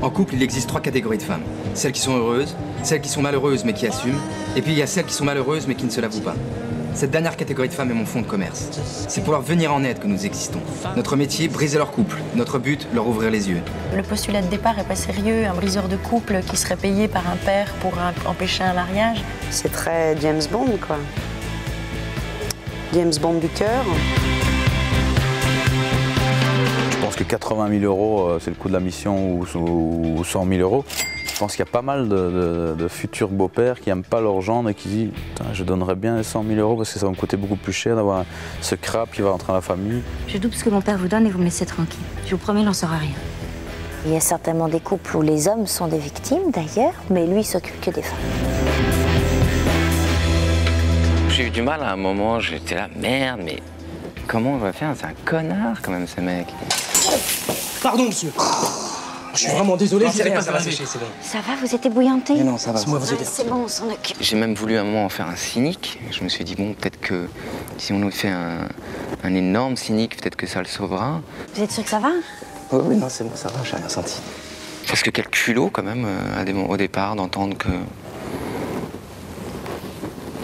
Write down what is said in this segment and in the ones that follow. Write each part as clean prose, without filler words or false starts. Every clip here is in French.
En couple, il existe 3 catégories de femmes. Celles qui sont heureuses, celles qui sont malheureuses mais qui assument, et puis il y a celles qui sont malheureuses mais qui ne se l'avouent pas. Cette dernière catégorie de femmes est mon fonds de commerce. C'est pour leur venir en aide que nous existons. Notre métier, briser leur couple. Notre but, leur ouvrir les yeux. Le postulat de départ est pas sérieux. Un briseur de couple qui serait payé par un père pour empêcher un mariage. C'est très James Bond, quoi. James Bond du cœur. Je pense que 80 000 euros, c'est le coût de la mission, ou 100 000 euros. Je pense qu'il y a pas mal de futurs beaux-pères qui n'aiment pas leur gendre et qui disent « je donnerais bien les 100 000 euros parce que ça va me coûter beaucoup plus cher d'avoir ce crap qui va rentrer dans la famille. » Je double ce que mon père vous donne et vous me laissez tranquille. Je vous promets, il n'en saura rien. Il y a certainement des couples où les hommes sont des victimes d'ailleurs, mais lui il s'occupe que des femmes. J'ai eu du mal à un moment, j'étais là, merde, mais comment on va faire? C'est un connard quand même ce mec. Pardon monsieur. Je suis vraiment désolé, non, ça va sécher, c'est bon. Ça va, vous êtes ébouillanté? Mais non, ça va. C'est bon, on s'en occupe. J'ai même voulu à un moment en faire un cynique. Je me suis dit, bon, peut-être que si on nous fait un énorme cynique, peut-être que ça le sauvera. Vous êtes sûr que ça va? Oui, non, c'est bon, ça va, j'ai rien senti. Parce que quel culot quand même, au départ, d'entendre que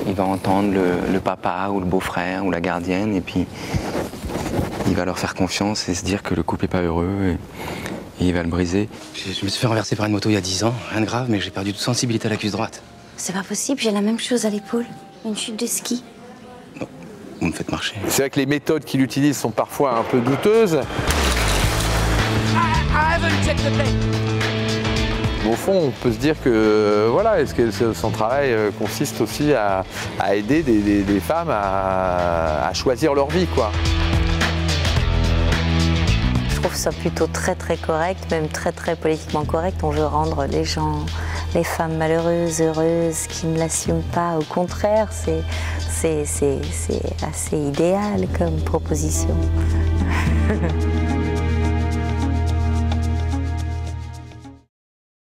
il va entendre le papa ou le beau-frère ou la gardienne et puis il va leur faire confiance et se dire que le couple n'est pas heureux et il va le briser. Je me suis fait renverser par une moto il y a 10 ans, rien de grave, mais j'ai perdu toute sensibilité à la cuisse droite. C'est pas possible, j'ai la même chose à l'épaule. Une chute de ski. Non, vous me faites marcher. C'est vrai que les méthodes qu'il utilise sont parfois un peu douteuses. Au fond, on peut se dire que voilà, est-ce que son travail consiste aussi à aider des femmes à choisir leur vie, quoi. Je trouve ça plutôt très correct, même très politiquement correct. On veut rendre les femmes malheureuses, heureuses, qui ne l'assument pas. Au contraire, c'est assez idéal comme proposition.